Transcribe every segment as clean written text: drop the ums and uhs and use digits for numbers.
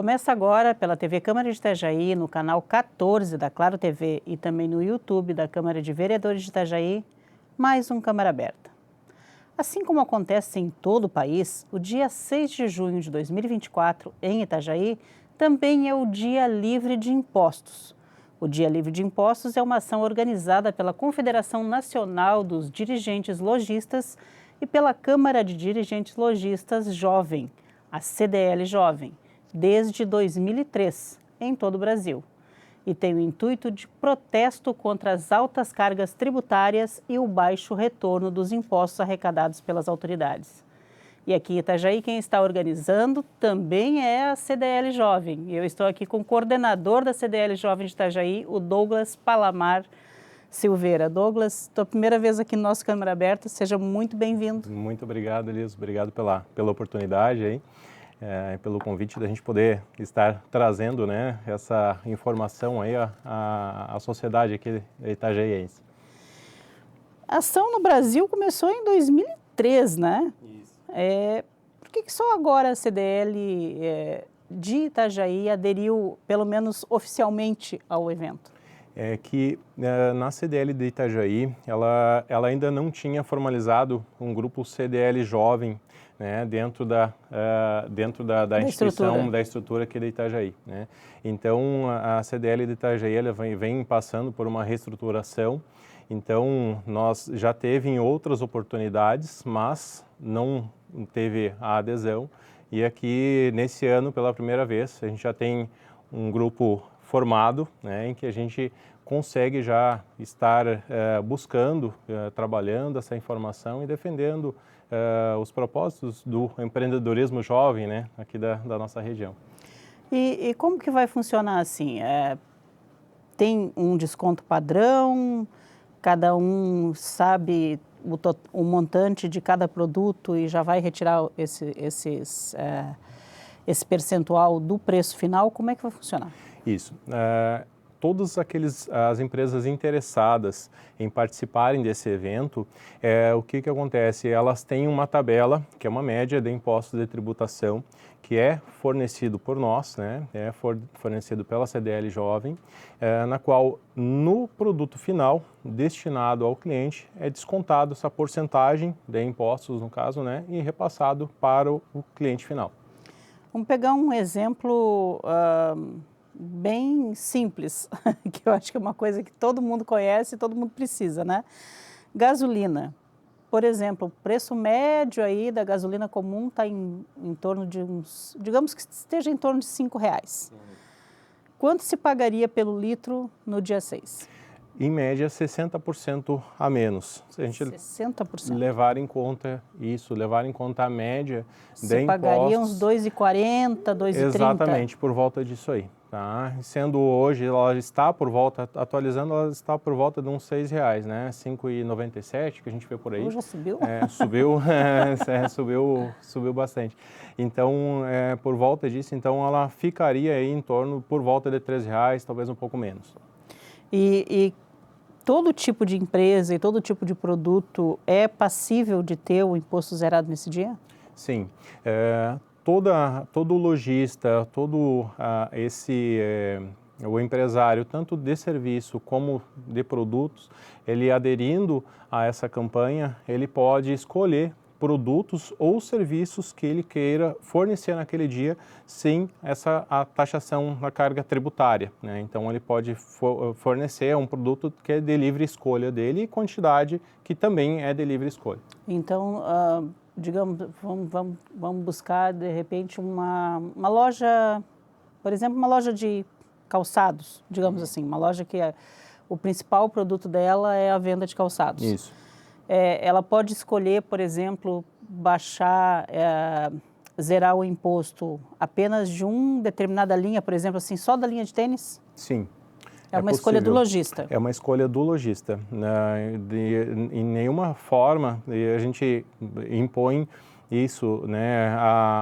Começa agora pela TV Câmara de Itajaí, no canal 14 da Claro TV e também no YouTube da Câmara de Vereadores de Itajaí, mais um Câmara Aberta. Assim como acontece em todo o país, o dia 6 de junho de 2024, em Itajaí, também é o Dia Livre de Impostos. O Dia Livre de Impostos é uma ação organizada pela Confederação Nacional dos Dirigentes Lojistas e pela Câmara de Dirigentes Lojistas Jovem, a CDL Jovem, desde 2003, em todo o Brasil. E tem o intuito de protesto contra as altas cargas tributárias e o baixo retorno dos impostos arrecadados pelas autoridades. E aqui em Itajaí, quem está organizando também é a CDL Jovem. Eu estou aqui com o coordenador da CDL Jovem de Itajaí, o Douglas Palamar Silveira. Douglas, tua primeira vez aqui no nosso Câmara Aberta, seja muito bem-vindo. Muito obrigado, Elias. Obrigado pela oportunidade aí. Pelo convite da gente poder estar trazendo, né, essa informação aí à sociedade aqui itajaiense. A ação no Brasil começou em 2003, né? Isso. Por que só agora a CDL de Itajaí aderiu, pelo menos oficialmente, ao evento? É que na CDL de Itajaí, ela ainda não tinha formalizado um grupo CDL jovem, né, dentro da instituição, da estrutura aqui de Itajaí, né? Então, a CDL de Itajaí ela vem passando por uma reestruturação. Então, nós já teve em outras oportunidades, mas não teve a adesão. E aqui, nesse ano, pela primeira vez, a gente já tem um grupo formado, né, em que a gente consegue já estar buscando, trabalhando essa informação e defendendo os propósitos do empreendedorismo jovem, né, aqui da nossa região. E como que vai funcionar assim? Tem um desconto padrão? Cada um sabe o montante de cada produto e já vai retirar esse percentual do preço final? Como é que vai funcionar? Isso. Todas as empresas interessadas em participarem desse evento, o que acontece? Elas têm uma tabela, que é uma média de impostos de tributação, que é fornecido por nós, né? É fornecido pela CDL Jovem, na qual no produto final, destinado ao cliente, é descontado essa porcentagem de impostos, no caso, né? E repassado para o cliente final. Vamos pegar um exemplo bem simples, que eu acho que é uma coisa que todo mundo conhece e todo mundo precisa, né? Gasolina. Por exemplo, o preço médio aí da gasolina comum está em torno de uns, digamos que esteja em torno de R$5. Quanto se pagaria pelo litro no dia 6? Em média, 60% a menos. Se a gente 60%. levar em conta isso, levar em conta a média de impostos... Você pagaria uns R$2,40, R$2,30? Exatamente, por volta disso aí. Tá? Sendo hoje, ela está por volta, atualizando, ela está por volta de uns R$6, né? R$5,97 que a gente vê por aí. Já subiu? Subiu bastante. Então, por volta disso, então ela ficaria aí em torno, por volta de R$3, talvez um pouco menos. E todo tipo de empresa e todo tipo de produto é passível de ter o imposto zerado nesse dia? Sim. Todo lojista, o empresário, tanto de serviço como de produtos, ele aderindo a essa campanha, ele pode escolher produtos ou serviços que ele queira fornecer naquele dia sem a taxação na carga tributária, né? Então, ele pode fornecer um produto que é de livre escolha dele e quantidade que também é de livre escolha. Então, digamos, vamos buscar, de repente, uma loja, por exemplo, uma loja de calçados, digamos assim, uma loja que o principal produto dela é a venda de calçados. Isso. Ela pode escolher, por exemplo, zerar o imposto apenas de uma determinada linha, por exemplo, assim, só da linha de tênis? Sim. É uma escolha do lojista. É uma escolha do lojista. Em nenhuma forma a gente impõe isso, né,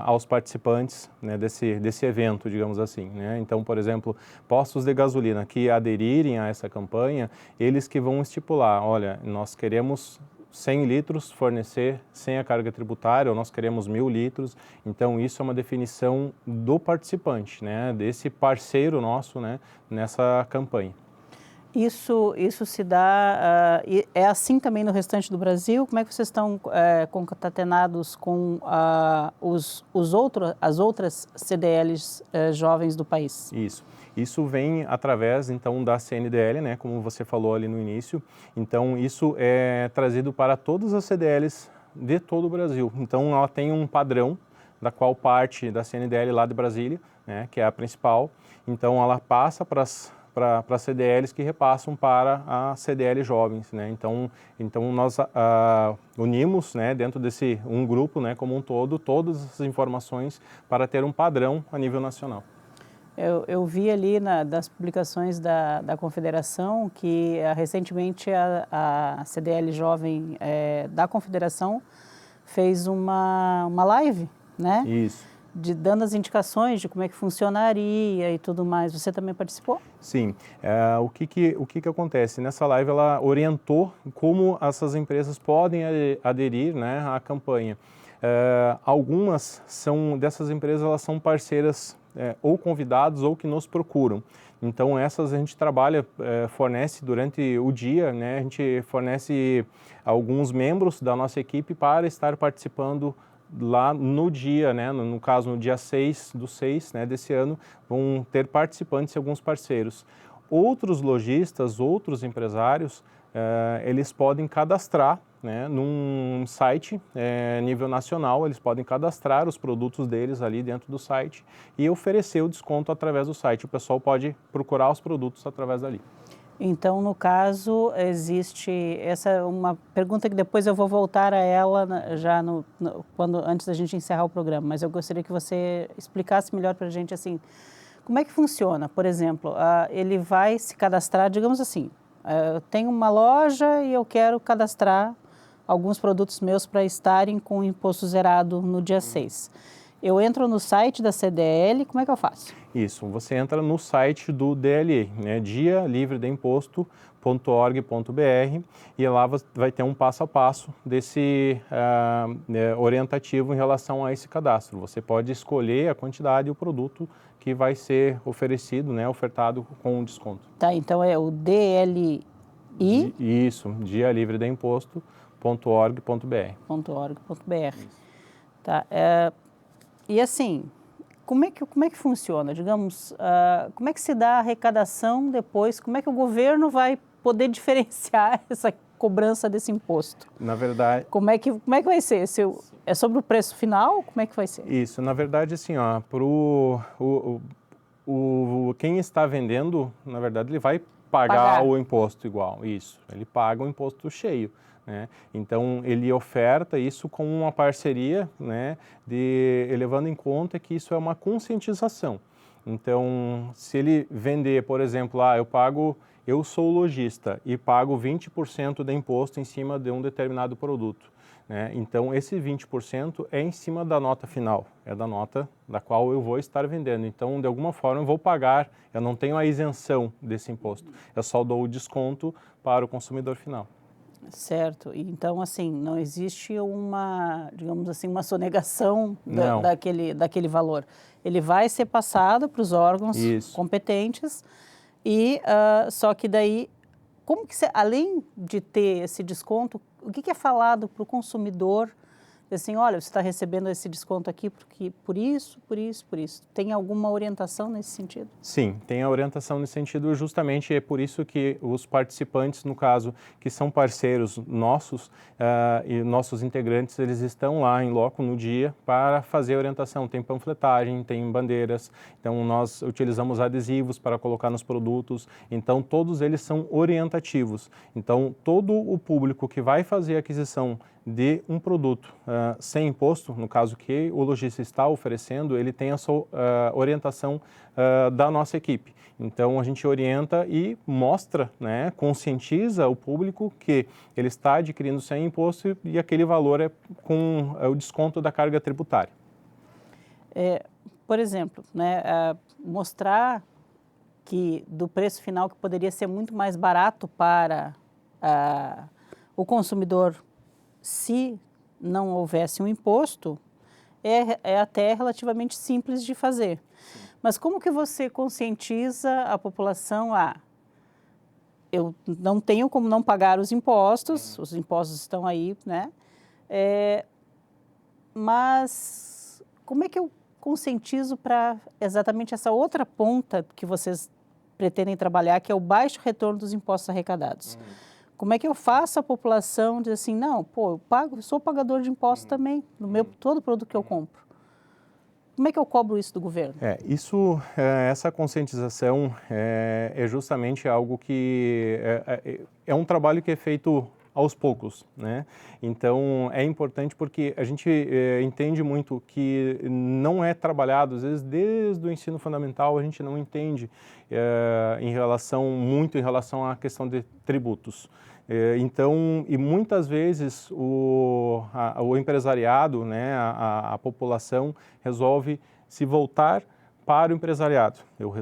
aos participantes, né, desse evento, digamos assim, né? Então, por exemplo, postos de gasolina que aderirem a essa campanha, eles que vão estipular, olha, nós queremos 100 litros fornecer sem a carga tributária, ou nós queremos 1.000 litros. Então, isso é uma definição do participante, né, desse parceiro nosso, né, nessa campanha. Isso se dá, é assim também no restante do Brasil? Como é que vocês estão concatenados com as outras CDLs jovens do país? Isso vem através, então, da CNDL, né, como você falou ali no início. Então, isso é trazido para todas as CDLs de todo o Brasil. Então, ela tem um padrão, da qual parte da CNDL lá de Brasília, né, que é a principal. Então, ela passa para as CDLs que repassam para a CDL jovens, né? Então nós unimos, né, dentro desse grupo, né, como um todo, todas as informações para ter um padrão a nível nacional. Eu vi ali das publicações da Confederação que recentemente a CDL Jovem da Confederação fez uma live, né? Isso. Dando as indicações de como é que funcionaria e tudo mais. Você também participou? Sim. O que acontece? Nessa live ela orientou como essas empresas podem aderir, né, à campanha. Algumas dessas empresas elas são parceiras ou convidados ou que nos procuram. Então essas a gente trabalha, fornece durante o dia, né, a gente fornece alguns membros da nossa equipe para estar participando lá no dia, né, no caso no dia 6/6, né, desse ano, vão ter participantes e alguns parceiros. Outros lojistas, outros empresários, eles podem cadastrar, né, num site nível nacional, eles podem cadastrar os produtos deles ali dentro do site e oferecer o desconto através do site. O pessoal pode procurar os produtos através dali. Então, no caso, existe uma pergunta que depois eu vou voltar a ela já antes da gente encerrar o programa, mas eu gostaria que você explicasse melhor para a gente assim, como é que funciona? Por exemplo, ele vai se cadastrar, digamos assim, eu tenho uma loja e eu quero cadastrar alguns produtos meus para estarem com o imposto zerado no dia 6. Eu entro no site da CDL, como é que eu faço? Isso, você entra no site do DLE, né, dialivredeimposto.org.br, e lá vai ter um passo a passo desse orientativo em relação a esse cadastro. Você pode escolher a quantidade e o produto que vai ser oferecido, né, ofertado com desconto. Tá, então é o DLI? Isso, dialivredeimposto.org.br. Tá, e assim, como é que funciona? Digamos, como é que se dá a arrecadação depois? Como é que o governo vai poder diferenciar essa cobrança desse imposto? Na verdade... Como é que vai ser? É sobre o preço final? Como é que vai ser? Isso, na verdade, assim, ó, quem está vendendo, na verdade, ele vai pagar o imposto igual, isso, ele paga o imposto cheio. Né? Então, ele oferta isso como uma parceria, né, levando em conta que isso é uma conscientização. Então, se ele vender, por exemplo, eu sou lojista e pago 20% de imposto em cima de um determinado produto. Né? Então, esse 20% é em cima da nota final, é da nota da qual eu vou estar vendendo. Então, de alguma forma, eu vou pagar, eu não tenho a isenção desse imposto, eu só dou o desconto para o consumidor final. Certo. Então, assim, não existe digamos assim, uma sonegação daquele valor. Ele vai ser passado para os órgãos competentes e só que daí, como que além de ter esse desconto, o que é falado para o consumidor? Assim, olha, você está recebendo esse desconto aqui por isso. Tem alguma orientação nesse sentido? Sim, tem a orientação nesse sentido, justamente é por isso que os participantes, no caso, que são parceiros nossos e nossos integrantes, eles estão lá em loco no dia para fazer a orientação. Tem panfletagem, tem bandeiras, então nós utilizamos adesivos para colocar nos produtos, então todos eles são orientativos. Então todo o público que vai fazer a aquisição de um produto sem imposto, no caso que o lojista está oferecendo, ele tem a sua orientação da nossa equipe. Então a gente orienta e mostra, né, conscientiza o público que ele está adquirindo sem imposto e aquele valor é com o desconto da carga tributária. Por exemplo, né, mostrar que do preço final que poderia ser muito mais barato para o consumidor se não houvesse um imposto, é até relativamente simples de fazer. Sim. Mas como que você conscientiza a população a... Eu não tenho como não pagar os impostos estão aí, né? Mas como é que eu conscientizo para exatamente essa outra ponta que vocês pretendem trabalhar, que é o baixo retorno dos impostos arrecadados? Como é que eu faço a população dizer assim, não, pô, eu sou pagador de impostos também, no todo produto que eu compro. Como é que eu cobro isso do governo? Essa conscientização é justamente algo que é um trabalho que é feito aos poucos, né? Então, é importante porque a gente entende muito que não é trabalhado, às vezes, desde o ensino fundamental, a gente não entende em relação à questão de tributos. Então, e muitas vezes o empresariado, né, a população resolve se voltar para o empresariado. Eu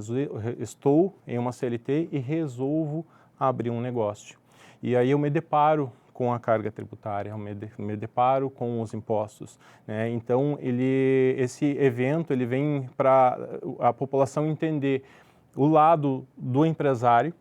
estou em uma CLT e resolvo abrir um negócio. E aí eu me deparo com a carga tributária, eu me deparo com os impostos, né? Então, esse evento ele vem para a população entender o lado do empresário,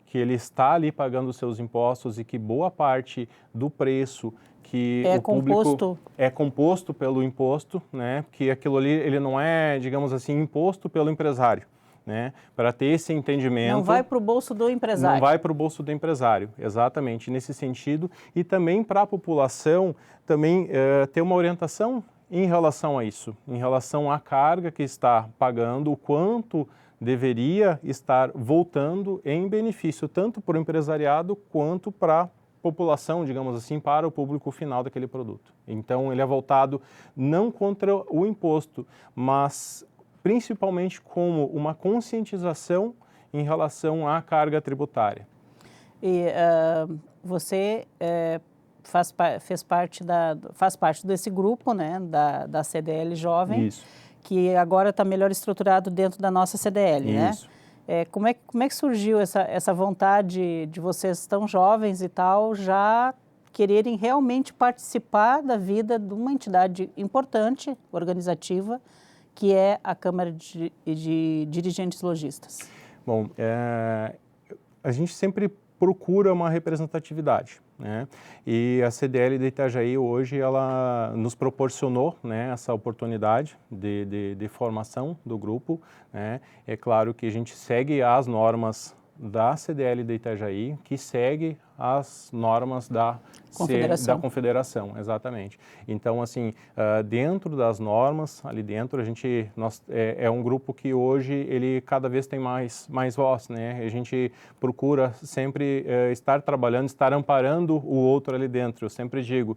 que ele está ali pagando os seus impostos e que boa parte do preço que o público é composto pelo imposto, né? Que aquilo ali ele não é, digamos assim, imposto pelo empresário, né? Para ter esse entendimento. Não vai para o bolso do empresário. Não vai para o bolso do empresário, exatamente, nesse sentido. E também para a população também ter uma orientação em relação a isso, em relação à carga que está pagando, o quanto deveria estar voltando em benefício tanto para o empresariado quanto para a população, digamos assim, para o público final daquele produto. Então, ele é voltado não contra o imposto, mas principalmente como uma conscientização em relação à carga tributária. E você faz parte desse grupo, né, da CDL Jovem. Isso. Que agora está melhor estruturado dentro da nossa CDL, Isso. né? Como é que surgiu essa vontade de vocês tão jovens e tal, já quererem realmente participar da vida de uma entidade importante, organizativa, que é a Câmara de Dirigentes Lojistas? Bom, a gente sempre procura uma representatividade, né? E a CDL de Itajaí hoje ela nos proporcionou, né, essa oportunidade de formação do grupo, né? É claro que a gente segue as normas da CDL de Itajaí, que segue as normas da Confederação, exatamente. Então, assim, dentro das normas, ali dentro, é um grupo que hoje, ele cada vez tem mais voz, né? A gente procura sempre estar trabalhando, estar amparando o outro ali dentro. Eu sempre digo,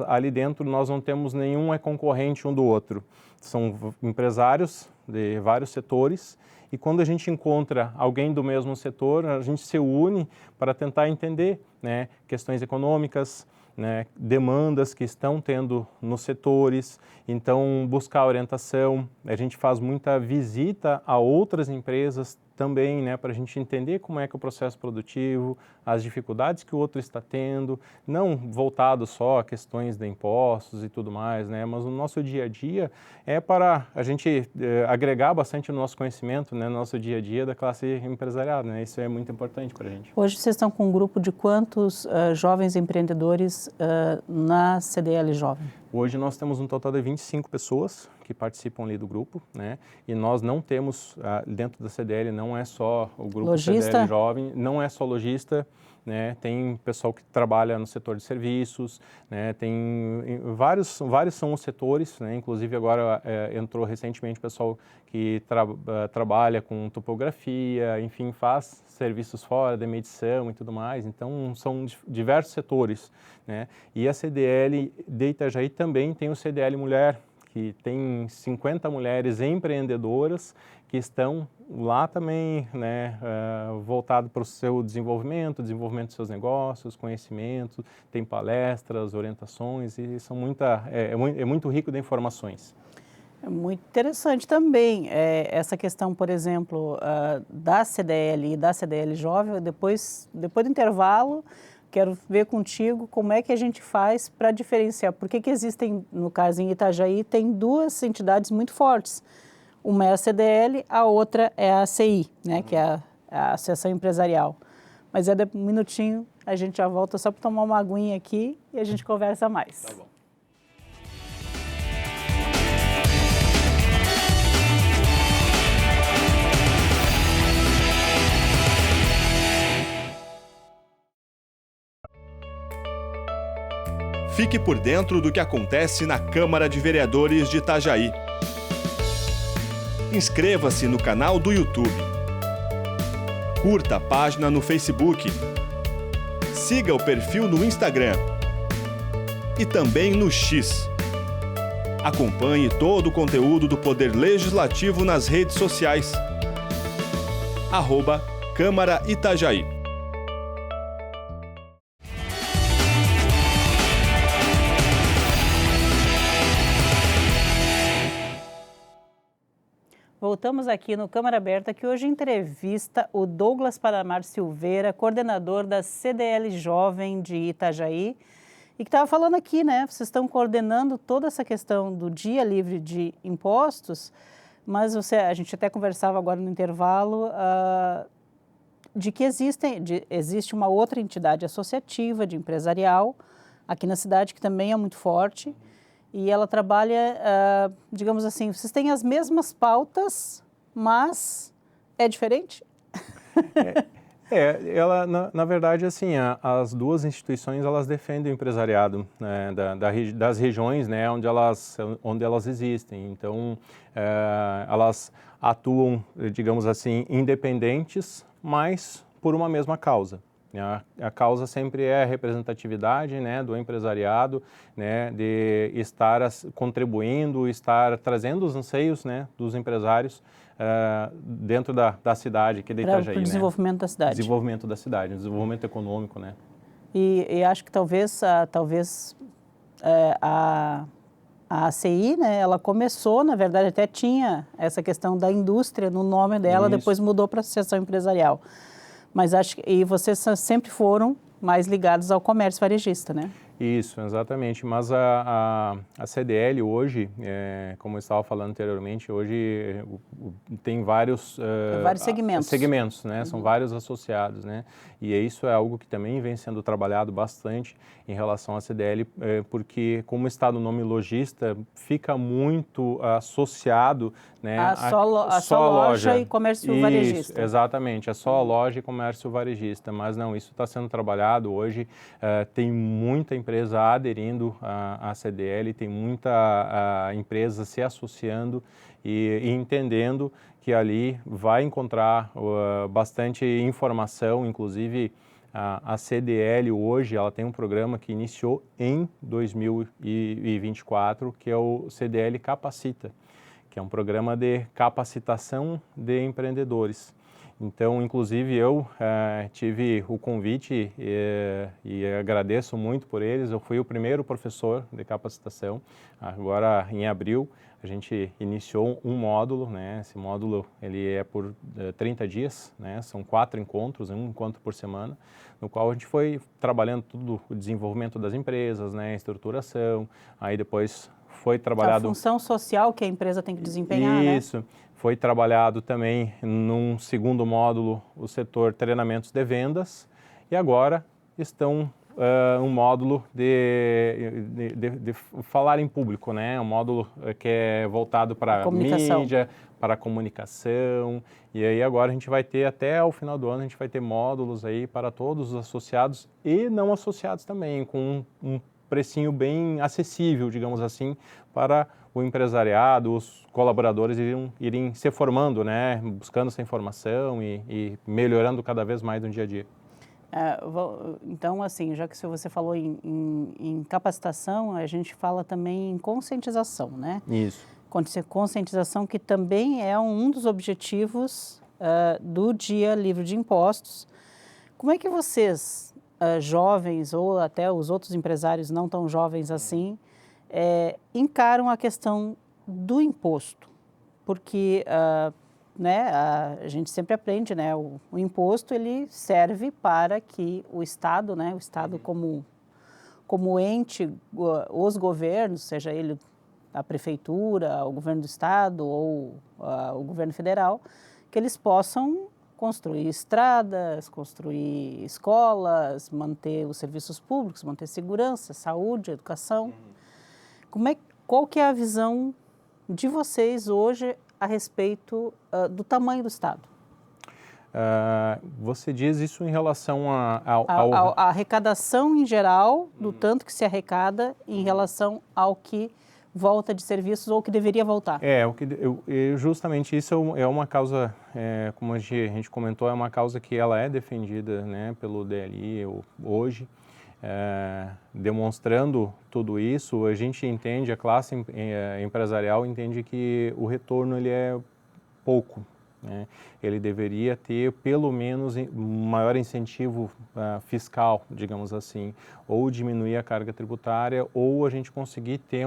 ali dentro, nós não temos nenhum concorrente um do outro. São empresários de vários setores, e quando a gente encontra alguém do mesmo setor, a gente se une para tentar entender, né, questões econômicas, né, demandas que estão tendo nos setores, então buscar orientação. A gente faz muita visita a outras empresas também, né, para a gente entender como é que é o processo produtivo, as dificuldades que o outro está tendo, não voltado só a questões de impostos e tudo mais, né, mas o nosso dia a dia é para a gente agregar bastante o nosso conhecimento, né, no nosso dia a dia da classe empresarial, né, isso é muito importante para a gente. Hoje vocês estão com um grupo de quantos jovens empreendedores na CDL Jovem? Hoje nós temos um total de 25 pessoas que participam ali do grupo, né? E nós não temos, dentro da CDL, não é só o grupo logista? CDL Jovem, não é só lojista, né? Tem pessoal que trabalha no setor de serviços, né? Tem vários são os setores, né? Inclusive agora entrou recentemente pessoal que trabalha com topografia, enfim, faz serviços fora de medição e tudo mais. Então, são diversos setores, né? E a CDL de Itajaí também tem o CDL Mulher, que tem 50 mulheres empreendedoras que estão lá também, né, voltado para o seu desenvolvimento dos seus negócios, conhecimento, tem palestras, orientações e são muito rico de informações. É muito interessante também essa questão, por exemplo, da CDL e da CDL Jovem. Depois do intervalo, quero ver contigo como é que a gente faz para diferenciar. Por que existem, no caso em Itajaí, tem duas entidades muito fortes. Uma é a CDL, a outra é a ACI, né, que é a Associação Empresarial. Mas um minutinho, a gente já volta só para tomar uma aguinha aqui e a gente conversa mais. Tá bom. Fique por dentro do que acontece na Câmara de Vereadores de Itajaí. Inscreva-se no canal do YouTube. Curta a página no Facebook. Siga o perfil no Instagram. E também no X. Acompanhe todo o conteúdo do Poder Legislativo nas redes sociais. @Câmara Itajaí. Voltamos aqui no Câmara Aberta, que hoje entrevista o Douglas Paramar Silveira, coordenador da CDL Jovem de Itajaí, e que estava falando aqui, né? Vocês estão coordenando toda essa questão do Dia Livre de Impostos, mas a gente até conversava agora no intervalo de que existe uma outra entidade associativa, de empresarial, aqui na cidade, que também é muito forte. E ela trabalha, digamos assim, vocês têm as mesmas pautas, mas é diferente? Ela, na verdade, assim, as duas instituições, elas defendem o empresariado, né, das regiões, né, onde elas existem. Então, elas atuam, digamos assim, independentes, mas por uma mesma causa. A causa sempre é a representatividade, né, do empresariado, né, de estar contribuindo, estar trazendo os anseios, né, dos empresários dentro da cidade, aqui de Itajaí. Para o desenvolvimento da cidade. Desenvolvimento da cidade, desenvolvimento econômico, né. E acho que talvez a ACI, né, ela começou, na verdade, até tinha essa questão da indústria no nome dela, Isso. Depois mudou para a Associação Empresarial. Mas e vocês sempre foram mais ligados ao comércio varejista, né? Isso, exatamente. Mas a CDL hoje, como eu estava falando anteriormente, hoje tem vários segmentos, né? São vários associados, né? E isso é algo que também vem sendo trabalhado bastante em relação à CDL, porque como está no nome lojista, fica muito associado, né? A só loja e comércio varejista. Exatamente, é só a loja e comércio varejista, mas não, isso está sendo trabalhado hoje, tem muita empresa aderindo à CDL, tem muita empresa se associando e entendendo que ali vai encontrar bastante informação, inclusive a CDL hoje, ela tem um programa que iniciou em 2024, que é o CDL Capacita, que é um programa de capacitação de empreendedores. Então, inclusive, eu tive o convite e agradeço muito por eles. Eu fui o primeiro professor de capacitação. Agora, em abril, a gente iniciou um módulo, né? Esse módulo ele é por 30 dias, né? São 4 encontros, um encontro por semana, no qual a gente foi trabalhando tudo o desenvolvimento das empresas, né? Estruturação, aí depois foi trabalhado... A função social que a empresa tem que desempenhar, né? Isso. Foi trabalhado também num segundo módulo o setor treinamentos de vendas e agora estão um módulo de falar em público, né? Um módulo que é voltado para mídia, para comunicação, e aí agora a gente vai ter até o final do ano, a gente vai ter módulos aí para todos os associados e não associados também, com um precinho bem acessível, digamos assim, para o empresariado, os colaboradores irem se formando, né, buscando essa informação e melhorando cada vez mais no dia a dia. Então, assim, já que você falou em capacitação, a gente fala também em conscientização, né? Isso. Conscientização que também é um dos objetivos do Dia Livre de Impostos. Como é que vocês, jovens ou até os outros empresários não tão jovens assim, encaram a questão do imposto? Porque né, a gente sempre aprende, né, o imposto ele serve para que o Estado, né, o Estado como ente, os governos, seja ele a prefeitura, o governo do estado ou o governo federal, que eles possam construir estradas, construir escolas, manter os serviços públicos, manter segurança, saúde, educação. Qual que é a visão de vocês hoje a respeito do tamanho do Estado? Você diz isso em relação a arrecadação em geral, do tanto que se arrecada em relação ao que volta de serviços ou que deveria voltar. Justamente isso é uma causa, como a gente comentou, é uma causa que ela é defendida, né, pelo DLI hoje. Demonstrando tudo isso, a gente entende, a classe empresarial entende que o retorno ele é pouco. Né? Ele deveria ter pelo menos um maior incentivo fiscal, digamos assim, ou diminuir a carga tributária, ou a gente conseguir ter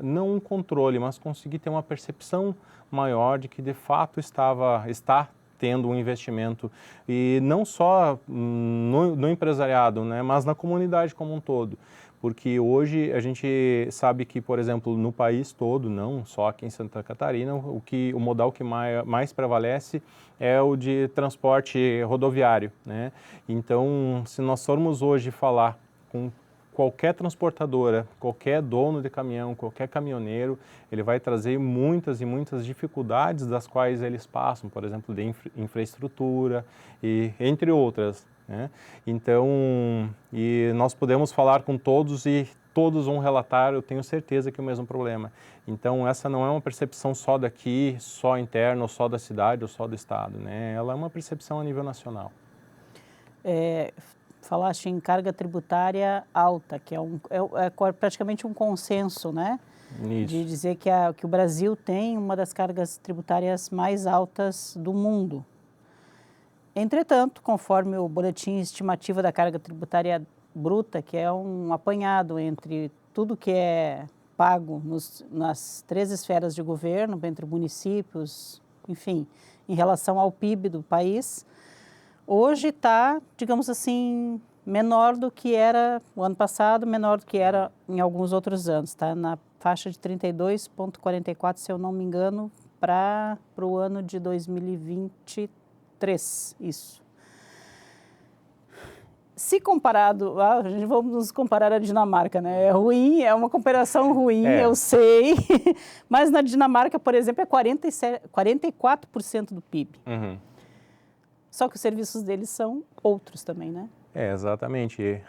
não um controle, mas conseguir ter uma percepção maior de que de fato está tendo um investimento, e não só no empresariado, né, mas na comunidade como um todo. Porque hoje a gente sabe que, por exemplo, no país todo, não só aqui em Santa Catarina, o modal que mais prevalece é o de transporte rodoviário, né? Então, se nós formos hoje falar com qualquer transportadora, qualquer dono de caminhão, qualquer caminhoneiro, ele vai trazer muitas e muitas dificuldades das quais eles passam, por exemplo, de infraestrutura e entre outras. Né? Então, e nós podemos falar com todos e todos vão relatar, eu tenho certeza que é o mesmo problema. Então, essa não é uma percepção só daqui, só interna, ou só da cidade, ou só do estado, né? Ela é uma percepção a nível nacional. Falaste em carga tributária alta, que é praticamente um consenso, né? Isso. De dizer que o Brasil tem uma das cargas tributárias mais altas do mundo. Entretanto, conforme o boletim estimativa da carga tributária bruta, que é um apanhado entre tudo que é pago nas 3 esferas de governo, entre municípios, enfim, em relação ao PIB do país, hoje está, digamos assim, menor do que era o ano passado, menor do que era em alguns outros anos. Está na faixa de 32,44, se eu não me engano, para o ano de 2023. Isso. Se comparado, vamos nos comparar à Dinamarca, né? É ruim, é uma comparação ruim, eu sei, mas na Dinamarca, por exemplo, é 44% do PIB. Uhum. Só que os serviços deles são outros também, né? Exatamente.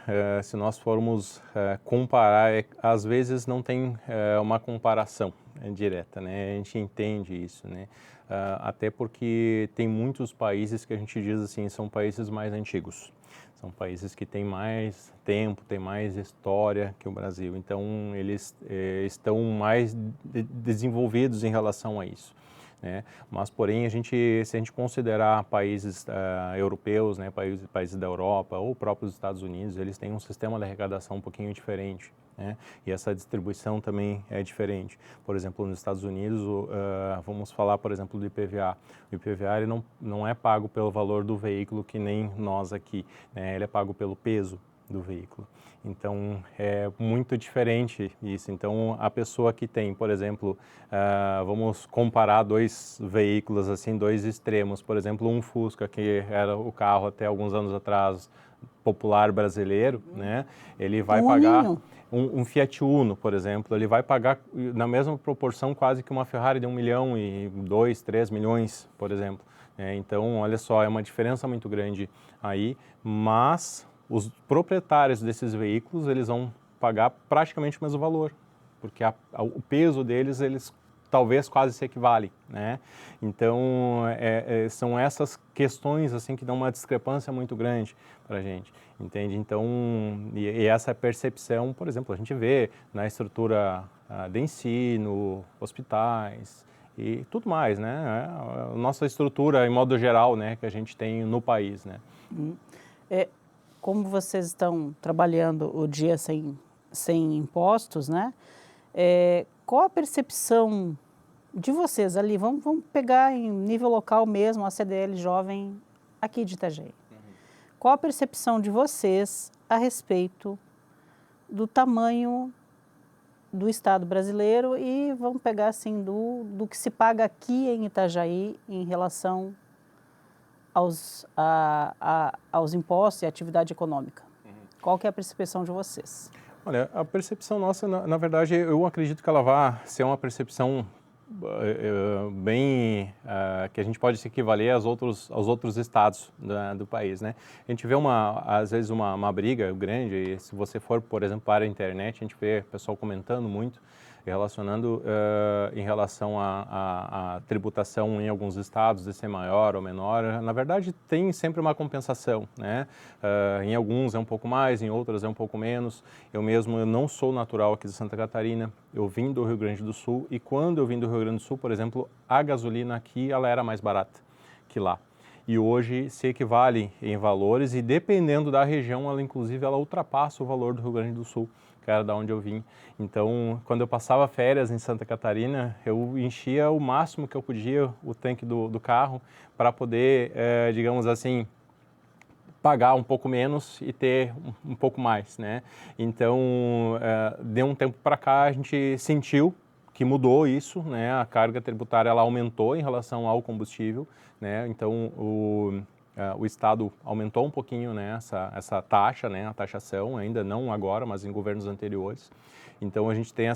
Se nós formos comparar, às vezes não tem uma comparação direta, né? A gente entende isso, né? Até porque tem muitos países que a gente diz assim, são países mais antigos. São países que têm mais tempo, têm mais história que o Brasil. Então, eles estão mais desenvolvidos em relação a isso. Né? Mas, porém, se a gente considerar países europeus, né, países da Europa ou próprios Estados Unidos, eles têm um sistema de arrecadação um pouquinho diferente, né? E essa distribuição também é diferente. Por exemplo, nos Estados Unidos, vamos falar, por exemplo, do IPVA. O IPVA ele não é pago pelo valor do veículo que nem nós aqui, né? Ele é pago pelo peso do veículo. Então, é muito diferente isso. Então, a pessoa que tem, por exemplo, vamos comparar 2 veículos, assim, 2 extremos. Por exemplo, um Fusca, que era o carro até alguns anos atrás popular brasileiro, né? Ele vai pagar um Fiat Uno, por exemplo, ele vai pagar na mesma proporção quase que uma Ferrari de 1 milhão e 2, 3 milhões, por exemplo. Então, olha só, é uma diferença muito grande aí, mas os proprietários desses veículos, eles vão pagar praticamente o mesmo valor, porque o peso deles, eles talvez quase se equivalem, né? Então, são essas questões, assim, que dão uma discrepância muito grande para a gente, entende? Então, e essa percepção, por exemplo, a gente vê na estrutura de ensino, hospitais e tudo mais, né? A nossa estrutura, em modo geral, né, que a gente tem no país, né? Como vocês estão trabalhando o dia sem impostos, né? Qual a percepção de vocês ali, vamos pegar em nível local mesmo a CDL Jovem aqui de Itajaí. Qual a percepção de vocês a respeito do tamanho do Estado brasileiro e vamos pegar assim do que se paga aqui em Itajaí em relação aos impostos e atividade econômica? Qual que é a percepção de vocês? Olha, a percepção nossa, na verdade, eu acredito que ela vai ser uma percepção bem que a gente pode se equivaler aos outros estados do país, né? A gente vê às vezes uma briga grande, e se você for, por exemplo, para a internet, a gente vê o pessoal comentando muito, relacionando em relação à tributação em alguns estados de ser maior ou menor. Na verdade, tem sempre uma compensação, né? Em alguns é um pouco mais, em outros é um pouco menos. Eu não sou natural aqui de Santa Catarina, eu vim do Rio Grande do Sul e quando eu vim do Rio Grande do Sul, por exemplo, a gasolina aqui ela era mais barata que lá. E hoje se equivale em valores e dependendo da região, ela ultrapassa o valor do Rio Grande do Sul, que era da onde eu vim. Então, quando eu passava férias em Santa Catarina, eu enchia o máximo que eu podia o tanque do carro para poder, digamos assim, pagar um pouco menos e ter um pouco mais, né? Então, de um tempo para cá, a gente sentiu que mudou isso, né? A carga tributária ela aumentou em relação ao combustível, né? Então, o Estado aumentou um pouquinho, né, essa taxa, né, a taxação, ainda não agora, mas em governos anteriores. Então, a gente tem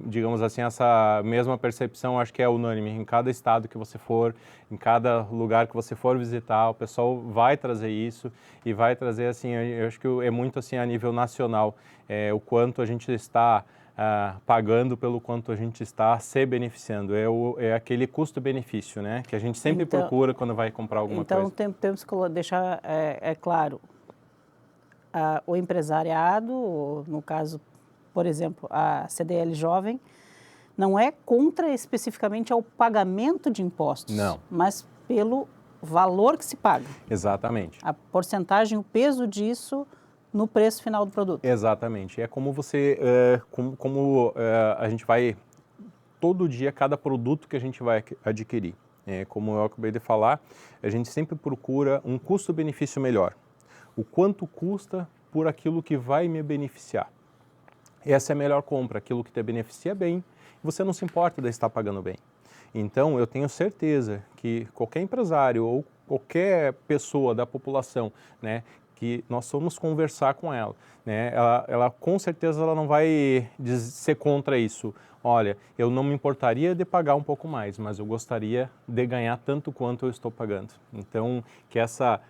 digamos assim, essa mesma percepção, acho que é unânime. Em cada estado que você for, em cada lugar que você for visitar, o pessoal vai trazer isso e vai trazer, assim, eu acho que é muito assim a nível nacional, o quanto a gente está pagando pelo quanto a gente está se beneficiando. É aquele custo-benefício, né, que a gente sempre procura quando vai comprar alguma coisa. Então, temos que deixar claro, o empresariado, no caso, por exemplo, a CDL Jovem, não é contra especificamente ao pagamento de impostos, não, mas pelo valor que se paga. Exatamente. A porcentagem, o peso disso no preço final do produto. Exatamente. É como a gente vai, todo dia, cada produto que a gente vai adquirir. Como eu acabei de falar, a gente sempre procura um custo-benefício melhor. O quanto custa por aquilo que vai me beneficiar. Essa é a melhor compra, aquilo que te beneficia bem, você não se importa de estar pagando bem. Então, eu tenho certeza que qualquer empresário ou qualquer pessoa da população, né, que nós vamos conversar com ela, né, ela com certeza ela não vai ser contra isso. Olha, eu não me importaria de pagar um pouco mais, mas eu gostaria de ganhar tanto quanto eu estou pagando. Então, que essa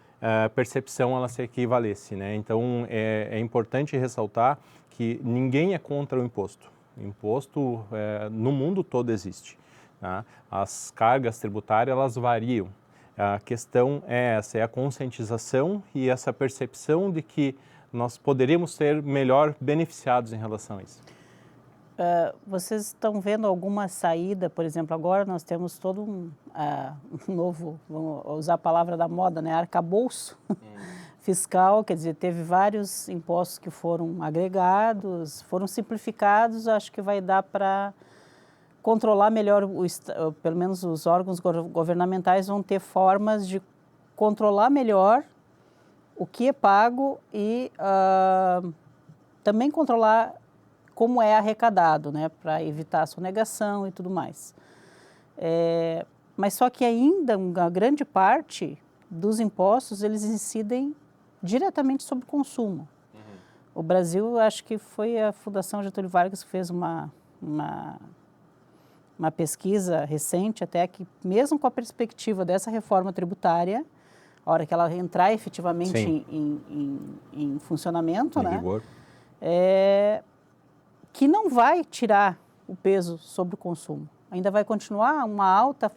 percepção ela se equivalesse, né? Então, é importante ressaltar que ninguém é contra o imposto. O imposto no mundo todo existe. Tá? As cargas tributárias elas variam. A questão é essa, é a conscientização e essa percepção de que nós poderíamos ser melhor beneficiados em relação a isso. Vocês estão vendo alguma saída, por exemplo, agora nós temos todo um novo, vamos usar a palavra da moda, né, arcabouço fiscal, quer dizer, teve vários impostos que foram agregados, foram simplificados, acho que vai dar para controlar melhor, pelo menos os órgãos governamentais vão ter formas de controlar melhor o que é pago e também controlar como é arrecadado, né, para evitar a sonegação e tudo mais. Mas só que ainda uma grande parte dos impostos, eles incidem diretamente sobre o consumo. O Brasil, acho que foi a Fundação Getúlio Vargas que fez uma pesquisa recente, até que mesmo com a perspectiva dessa reforma tributária, a hora que ela entrar efetivamente em funcionamento, em né, vigor, que não vai tirar o peso sobre o consumo. Ainda vai continuar uma alta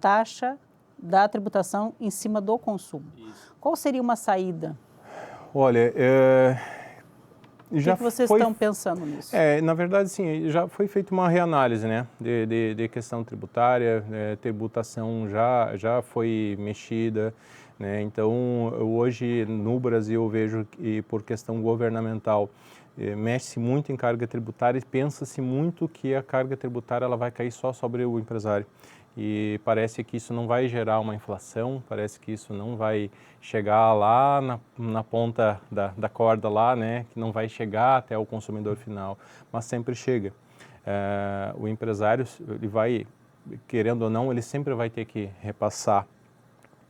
taxa da tributação em cima do consumo. Isso. Qual seria uma saída? Olha, o que vocês estão pensando nisso? Na verdade, sim, já foi feita uma reanálise, né, de questão tributária, tributação já foi mexida, né, então hoje no Brasil eu vejo que por questão governamental mexe-se muito em carga tributária e pensa-se muito que a carga tributária ela vai cair só sobre o empresário. E parece que isso não vai gerar uma inflação, parece que isso não vai chegar lá na ponta da corda lá, né, que não vai chegar até o consumidor final, mas sempre chega. O empresário, ele vai, querendo ou não, ele sempre vai ter que repassar,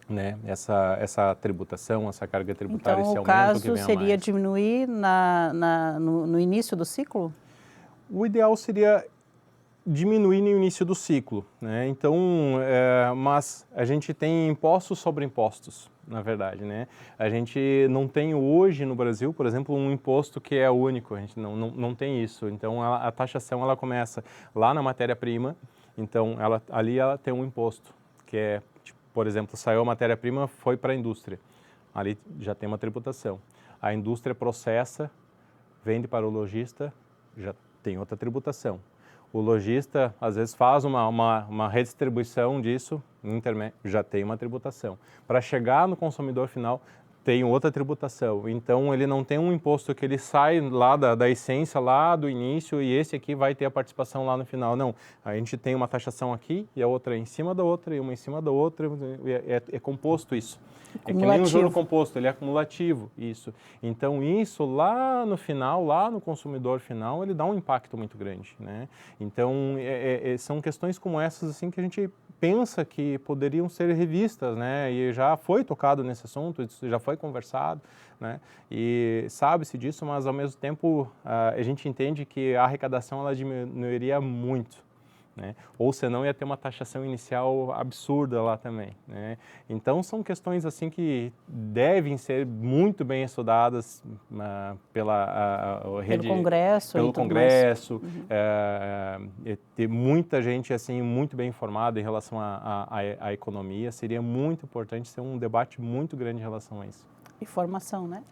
né, essa tributação, essa carga tributária, então, esse aumento aumento que vem a mais. Então, o caso seria diminuir no início do ciclo? O ideal seria diminuir no início do ciclo, né? Então, mas a gente tem impostos sobre impostos, na verdade, né? A gente não tem hoje no Brasil, por exemplo, um imposto que é único, a gente não tem isso. Então, a taxação ela começa lá na matéria-prima, então ali ela tem um imposto, que é, tipo, por exemplo, saiu a matéria-prima, foi para a indústria, ali já tem uma tributação. A indústria processa, vende para o lojista, já tem outra tributação. O lojista, às vezes, faz uma redistribuição disso, já tem uma tributação. Para chegar no consumidor final, tem outra tributação. Então, ele não tem um imposto que ele sai lá da essência, lá do início, e esse aqui vai ter a participação lá no final. Não, a gente tem uma taxação aqui, e a outra em cima da outra, e uma em cima da outra, é composto isso. É que nem um juro composto, ele é acumulativo, isso. Então, isso lá no final, lá no consumidor final, ele dá um impacto muito grande, né? Então, são questões como essas, assim, que a gente pensa que poderiam ser revistas, né? E já foi tocado nesse assunto, isso já foi conversado, né? E sabe-se disso, mas ao mesmo tempo a gente entende que a arrecadação ela diminuiria muito, né? Ou senão ia ter uma taxação inicial absurda lá também, né? Então são questões assim que devem ser muito bem estudadas pela rede, pelo Congresso, ter muita gente assim muito bem informada em relação à economia. Seria muito importante ser um debate muito grande em relação a isso. E formação, né?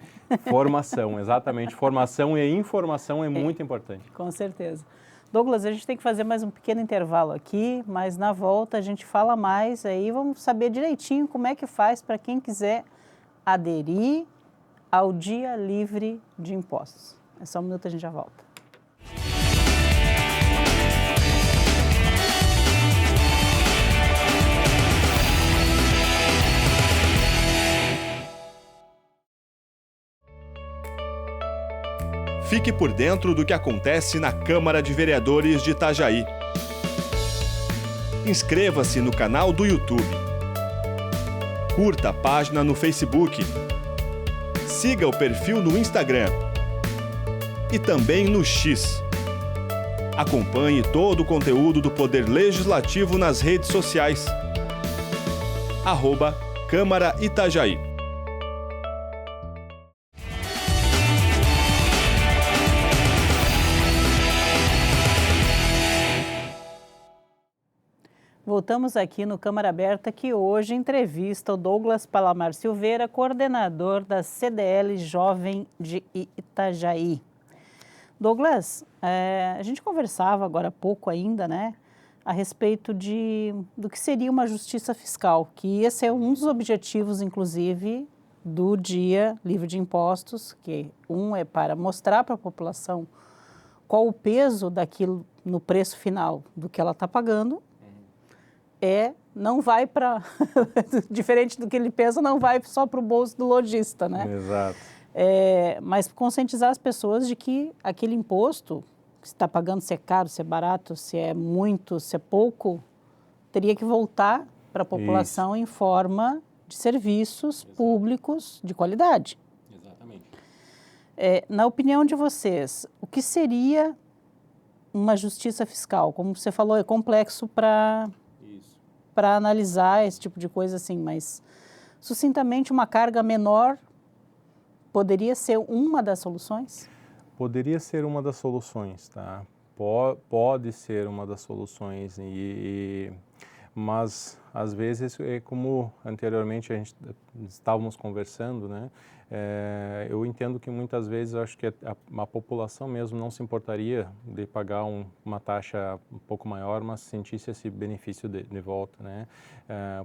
Formação, exatamente. Formação e informação é muito importante. Com certeza. Douglas, a gente tem que fazer mais um pequeno intervalo aqui, mas na volta a gente fala mais, aí vamos saber direitinho como é que faz para quem quiser aderir ao Dia Livre de Impostos. É só um minuto, a gente já volta. Fique por dentro do que acontece na Câmara de Vereadores de Itajaí. Inscreva-se no canal do YouTube. Curta a página no Facebook. Siga o perfil no Instagram. E também no X. Acompanhe todo o conteúdo do Poder Legislativo nas redes sociais. @Câmara Itajaí. Voltamos aqui no Câmara Aberta, que hoje entrevista o Douglas Palamar Silveira, coordenador da CDL Jovem de Itajaí. Douglas, a gente conversava agora há pouco ainda, né, a respeito do que seria uma justiça fiscal, que esse é um dos objetivos, inclusive, do Dia Livre de Impostos, que é para mostrar para a população qual o peso daquilo no preço final do que ela está pagando. Não vai para, diferente do que ele pensa, não vai só para o bolso do lojista, né? Exato. Mas conscientizar as pessoas de que aquele imposto que você está pagando, se é caro, se é barato, se é muito, se é pouco, teria que voltar para a população em forma de serviços públicos de qualidade. Exatamente. Na opinião de vocês, o que seria uma justiça fiscal? Como você falou, é complexo para analisar esse tipo de coisa assim, mas sucintamente uma carga menor poderia ser uma das soluções? Poderia ser uma das soluções, tá? Pode ser uma das soluções, mas às vezes, como anteriormente estávamos conversando, né? Eu entendo que muitas vezes eu acho que a população mesmo não se importaria de pagar uma taxa um pouco maior, mas sentisse esse benefício de volta, né?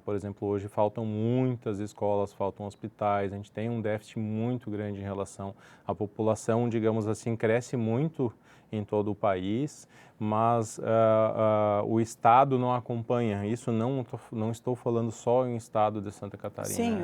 Por exemplo, hoje faltam muitas escolas, faltam hospitais, a gente tem um déficit muito grande em relação à população, digamos assim, cresce muito em todo o país, mas o Estado não acompanha. Isso não estou falando só em Estado de Santa Catarina. Sim,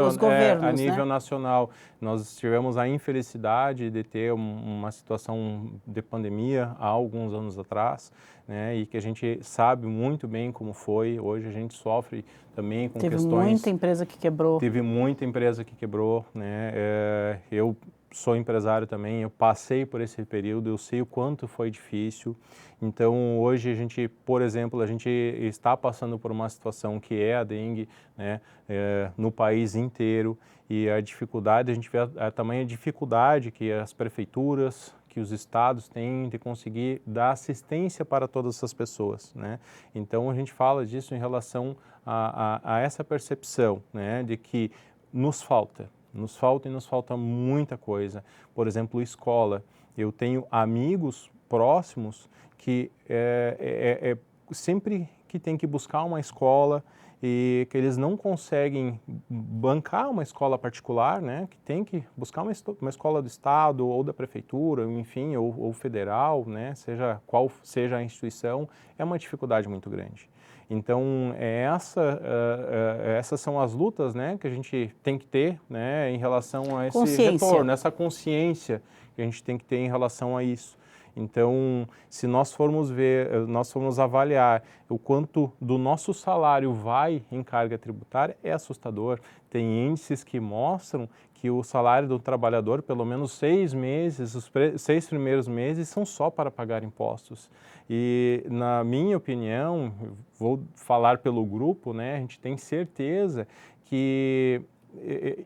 os governos, a nível né? nacional. Nós tivemos a infelicidade de ter uma situação de pandemia há alguns anos atrás, né, e que a gente sabe muito bem como foi. Hoje a gente sofre também com questões... Teve muita empresa que quebrou. Teve muita empresa que quebrou, né? Eu sou empresário também, eu passei por esse período, eu sei o quanto foi difícil. Então, hoje a gente, por exemplo, a gente está passando por uma situação que é a dengue, né, no país inteiro, e a dificuldade, a gente vê a tamanha dificuldade que as prefeituras, que os estados têm de conseguir dar assistência para todas essas pessoas, né? Então, a gente fala disso em relação a essa percepção, né, de que nos falta muita coisa. Por exemplo, escola. Eu tenho amigos próximos que sempre que tem que buscar uma escola e que eles não conseguem bancar uma escola particular, né, que tem que buscar uma escola do estado ou da prefeitura, enfim, ou federal, né, seja qual seja a instituição, é uma dificuldade muito grande. Então, essas são as lutas, né, que a gente tem que ter, né, em relação a esse retorno, essa consciência que a gente tem que ter em relação a isso. Então, se nós formos avaliar o quanto do nosso salário vai em carga tributária, é assustador. Tem índices que mostram que o salário do trabalhador, pelo menos 6 meses, os 6 primeiros meses, são só para pagar impostos. E, na minha opinião, vou falar pelo grupo, né, a gente tem certeza que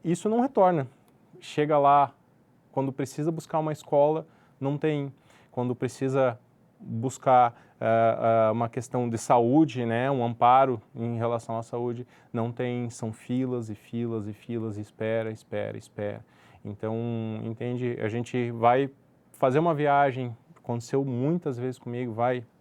isso não retorna. Chega lá, quando precisa buscar uma escola, não tem. Quando precisa buscar uma questão de saúde, né, um amparo em relação à saúde, não tem, são filas e filas e filas, espera. Então, entende, a gente vai fazer uma viagem, aconteceu muitas vezes comigo,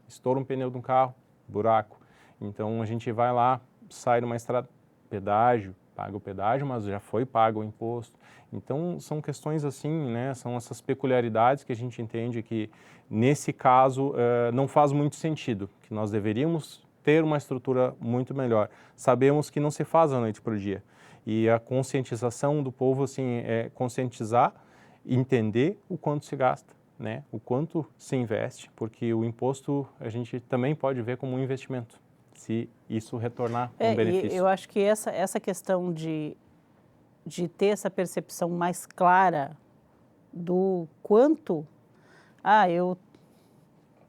estoura um pneu de um carro, buraco. Então, a gente vai lá, sai numa estrada, pedágio, paga o pedágio, mas já foi pago o imposto. Então, são questões assim, né, são essas peculiaridades que a gente entende que, nesse caso, não faz muito sentido, que nós deveríamos ter uma estrutura muito melhor. Sabemos que não se faz da noite para o dia. E a conscientização do povo, assim, é conscientizar, entender o quanto se gasta, né, o quanto se investe, porque o imposto a gente também pode ver como um investimento, se isso retornar um benefício. E eu acho que essa questão de ter essa percepção mais clara do quanto, é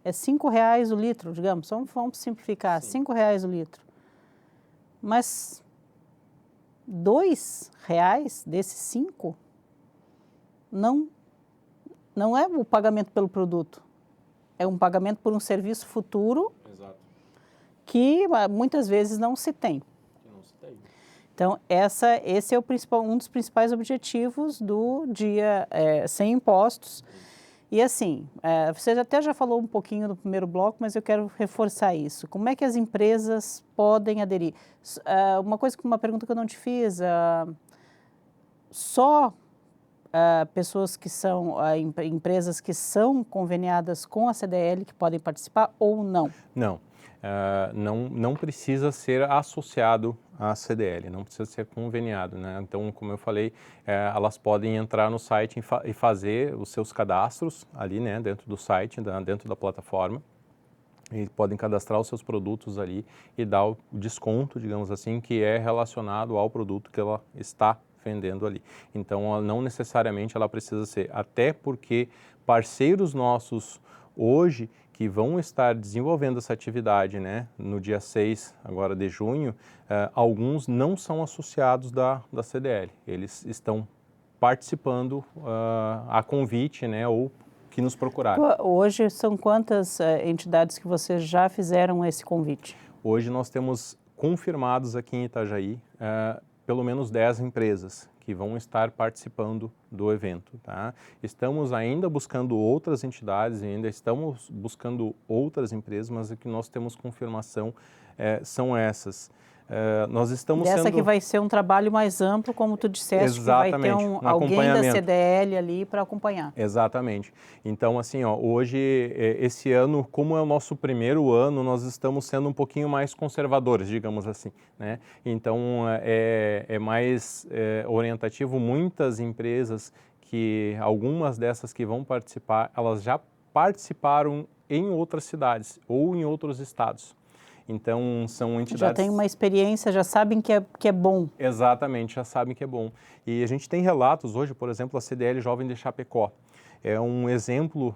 R$5 o litro, digamos, vamos simplificar, R$5 o litro, mas R$2 desses 5 não é o pagamento pelo produto, é um pagamento por um serviço futuro. Exato. Que muitas vezes não se tem. Então, esse é um dos principais objetivos do Dia Sem Impostos. E assim, você até já falou um pouquinho no primeiro bloco, mas eu quero reforçar isso. Como é que as empresas podem aderir? Uma pergunta que eu não te fiz, só pessoas que são, empresas que são conveniadas com a CDL que podem participar ou não? Não. Não precisa ser associado à CDL, não precisa ser conveniado, né? Então, como eu falei, elas podem entrar no site e fazer os seus cadastros ali, né, dentro do site, dentro da plataforma, e podem cadastrar os seus produtos ali e dar o desconto, digamos assim, que é relacionado ao produto que ela está vendendo ali. Então, não necessariamente ela precisa ser, até porque parceiros nossos hoje que vão estar desenvolvendo essa atividade, né, no dia 6 agora de junho, alguns não são associados da CDL, eles estão participando a convite, né, ou que nos procuraram. Hoje são quantas entidades que vocês já fizeram esse convite? Hoje nós temos confirmados aqui em Itajaí pelo menos 10 empresas que vão estar participando do evento. Tá? Estamos ainda buscando outras entidades, ainda estamos buscando outras empresas, mas o que nós temos confirmação são essas. Nós estamos Dessa sendo... que vai ser um trabalho mais amplo, como tu disseste, Exatamente, que vai ter alguém da CDL ali para acompanhar. Exatamente. Então, assim, hoje, esse ano, como é o nosso primeiro ano, nós estamos sendo um pouquinho mais conservadores, digamos assim, né? Então, é mais orientativo. Muitas empresas algumas dessas que vão participar, elas já participaram em outras cidades ou em outros estados. Então, são entidades... Já tem uma experiência, já sabem que é bom. Exatamente, já sabem que é bom. E a gente tem relatos hoje, por exemplo, a CDL Jovem de Chapecó. É um exemplo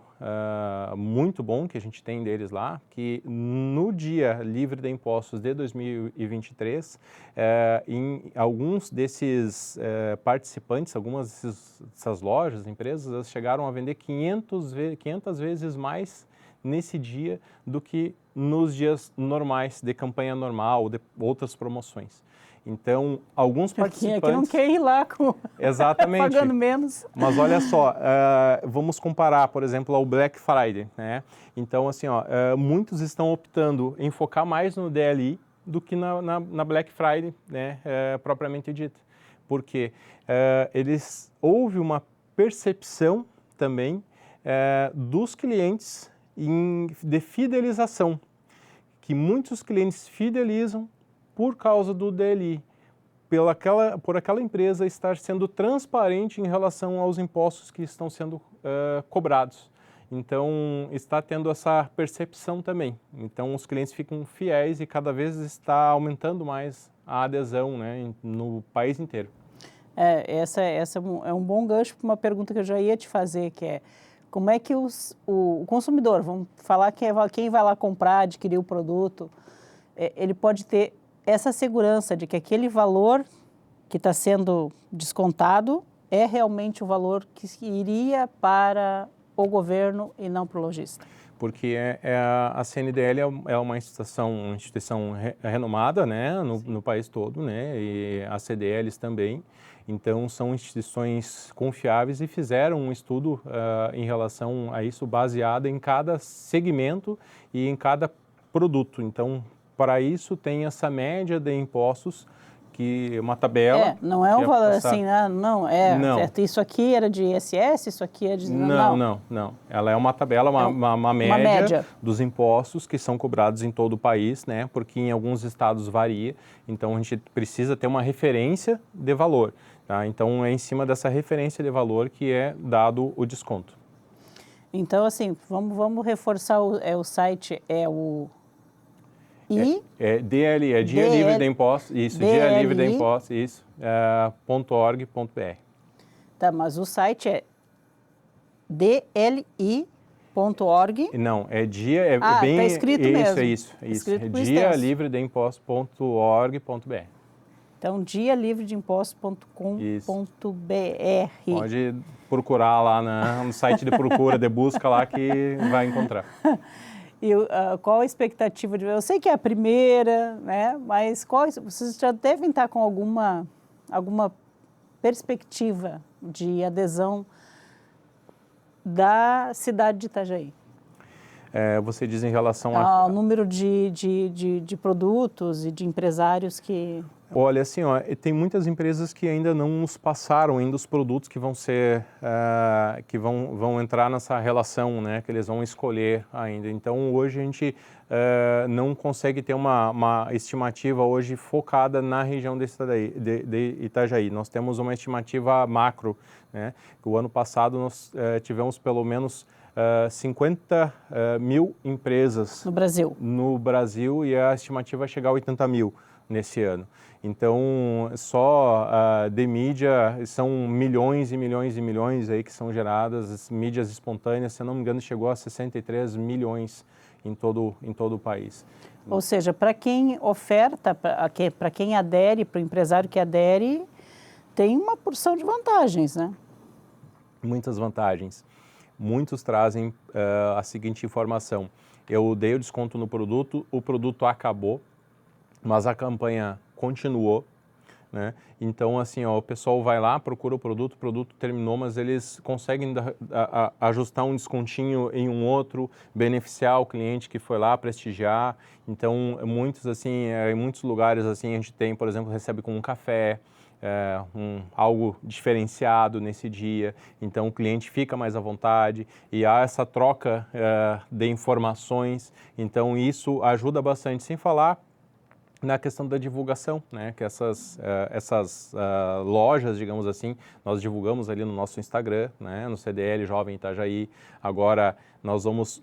muito bom que a gente tem deles lá, que no Dia Livre de Impostos de 2023, em alguns desses participantes, algumas dessas lojas, empresas, elas chegaram a vender 500 vezes mais nesse dia do que nos dias normais, de campanha normal ou de outras promoções. Então, alguns participantes... Quem não quer ir lá Exatamente. pagando menos. Mas olha só, vamos comparar, por exemplo, ao Black Friday, né? Então, assim, muitos estão optando em focar mais no DLI do que na Black Friday, né, propriamente dita. Porque houve uma percepção também dos clientes de fidelização, que muitos clientes fidelizam por causa do DLI, por aquela empresa estar sendo transparente em relação aos impostos que estão sendo cobrados. Então, está tendo essa percepção também. Então, os clientes ficam fiéis e cada vez está aumentando mais a adesão, né, no país inteiro. Essa é um bom gancho para uma pergunta que eu já ia te fazer, que é como é que o consumidor, vamos falar que quem vai lá comprar, adquirir o produto, ele pode ter essa segurança de que aquele valor que está sendo descontado é realmente o valor que iria para o governo e não para o lojista? Porque a CNDL é uma instituição renomada, né, no país todo, né, e as CDLs também. Então, são instituições confiáveis e fizeram um estudo em relação a isso, baseado em cada segmento e em cada produto. Então, para isso, tem essa média de impostos, que uma tabela... não é um valor assim, não. Isso aqui era de ISS, isso aqui é de... Não. Ela é uma tabela, uma média dos impostos que são cobrados em todo o país, né? Porque em alguns estados varia, então a gente precisa ter uma referência de valor, tá? Então é em cima dessa referência de valor que é dado o desconto. Então, assim, vamos reforçar o site, DLI, Dia Livre de Impostos, isso, Dia Livre de Impostos, isso, .org.br. Tá, mas o site é dli.org? Não, dia, tá escrito mesmo. Isso, Dia Livre de Impostos.org.br. Então, dialivredeimpostos.com.br. Pode procurar lá no site de procura, de busca lá que vai encontrar. E qual a expectativa de... Eu sei que é a primeira, né? Mas vocês já devem estar com alguma perspectiva de adesão da cidade de Itajaí? Você diz em relação ao número de produtos e de empresários que... Olha, assim, tem muitas empresas que ainda não nos passaram ainda os produtos que vão ser, que vão entrar nessa relação, né, que eles vão escolher ainda. Então, hoje a gente não consegue ter uma estimativa hoje focada na região de Itajaí. Nós temos uma estimativa macro, né? O ano passado nós tivemos pelo menos 50 mil empresas no Brasil e a estimativa é chegar a 80 mil nesse ano. Então, só de mídia são milhões e milhões e milhões aí que são geradas, as mídias espontâneas, se eu não me engano, chegou a 63 milhões em todo o país. Ou seja, para quem oferta, para quem adere, para o empresário que adere, tem uma porção de vantagens, né? Muitas vantagens. Muitos trazem a seguinte informação: eu dei o desconto no produto, o produto acabou, mas a campanha continuou, né? Então, assim, ó, o pessoal vai lá, procura o produto terminou, mas eles conseguem ajustar um descontinho em um outro, beneficiar o cliente que foi lá prestigiar. Então, em muitos lugares, assim, a gente tem, por exemplo, recebe com um café, algo diferenciado nesse dia, então o cliente fica mais à vontade e há essa troca de informações, então isso ajuda bastante, sem falar na questão da divulgação, né? Que essas lojas, digamos assim, nós divulgamos ali no nosso Instagram, né? No CDL Jovem Itajaí. Agora nós vamos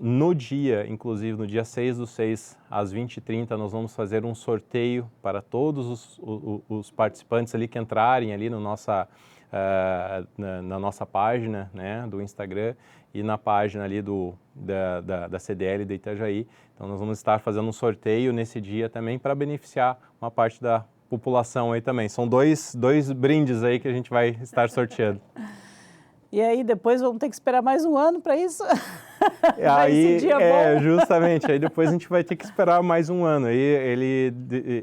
inclusive no dia 6/6, às 20h30, nós vamos fazer um sorteio para todos os participantes ali que entrarem ali na nossa página, né, do Instagram e na página ali da CDL de Itajaí. Então nós vamos estar fazendo um sorteio nesse dia também para beneficiar uma parte da população aí também. São dois brindes aí que a gente vai estar sorteando. E aí depois vamos ter que esperar mais um ano para isso? Aí, esse dia bom. Justamente, aí depois a gente vai ter que esperar mais um ano. Aí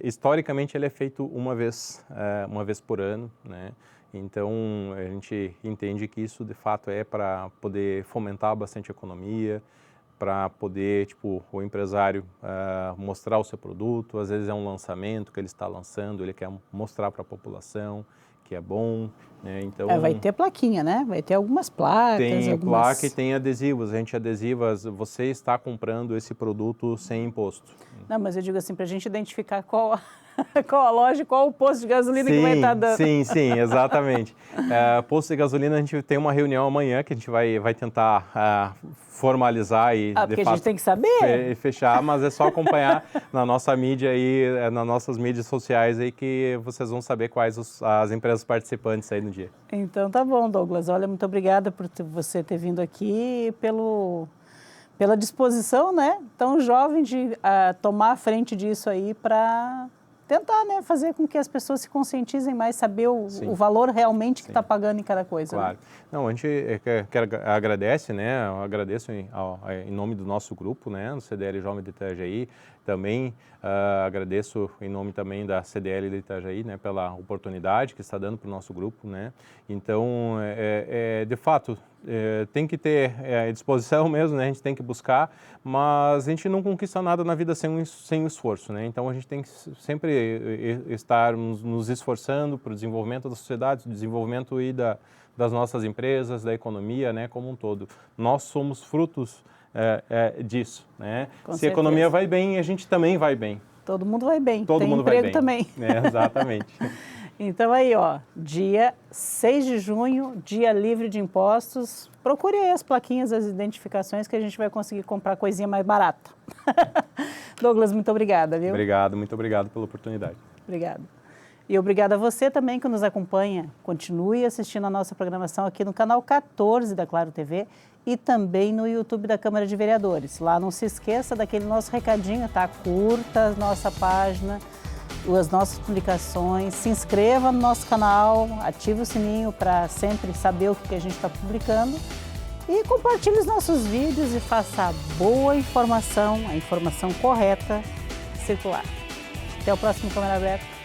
historicamente ele é feito uma vez por ano, né? Então, a gente entende que isso, de fato, é para poder fomentar bastante a economia, para poder, o empresário mostrar o seu produto. Às vezes é um lançamento que ele está lançando, ele quer mostrar para a população que é bom, né? Então, vai ter plaquinha, né? Vai ter algumas placas. Tem placa e tem adesivos. A gente adesiva, você está comprando esse produto sem imposto. Não, mas eu digo assim, para a gente identificar qual a loja, qual o posto de gasolina que vai estar dando. Sim, exatamente. Posto de gasolina, a gente tem uma reunião amanhã que a gente vai tentar formalizar e, porque de fato, a gente tem que saber. Fechar, mas é só acompanhar na nossa mídia aí, nas nossas mídias sociais aí, que vocês vão saber quais as empresas participantes aí no dia. Então tá bom, Douglas. Olha, muito obrigada por você ter vindo aqui e pela disposição, né, tão jovem de tomar a frente disso aí para tentar, né, fazer com que as pessoas se conscientizem mais, saber o valor realmente que está pagando em cada coisa. Claro. Né? Não, a gente agradece, né, eu agradeço em nome do nosso grupo, né, no CDL Jovem de Itajaí, também agradeço em nome também da CDL de Itajaí, né, pela oportunidade que está dando para o nosso grupo, né. Então, de fato, tem que ter disposição mesmo, né, a gente tem que buscar, mas a gente não conquista nada na vida sem o esforço, né. Então, a gente tem que sempre estar nos esforçando para o desenvolvimento da sociedade, o desenvolvimento e das nossas empresas, da economia, né, como um todo. Nós somos frutos disso, né? Se a economia vai bem, a gente também vai bem. Todo mundo vai bem. Todo mundo vai bem. Tem emprego também. Exatamente. Então aí, ó, dia 6 de junho, dia livre de impostos. Procure aí as plaquinhas, as identificações, que a gente vai conseguir comprar coisinha mais barata. Douglas, muito obrigada, viu? Obrigado, muito obrigado pela oportunidade. Obrigada. E obrigada a você também que nos acompanha. Continue assistindo a nossa programação aqui no canal 14 da Claro TV e também no YouTube da Câmara de Vereadores. Lá não se esqueça daquele nosso recadinho, tá? Curta a nossa página, as nossas publicações, se inscreva no nosso canal, ative o sininho para sempre saber o que a gente está publicando e compartilhe os nossos vídeos e faça a boa informação, a informação correta circular. Até o próximo Câmara Aberta.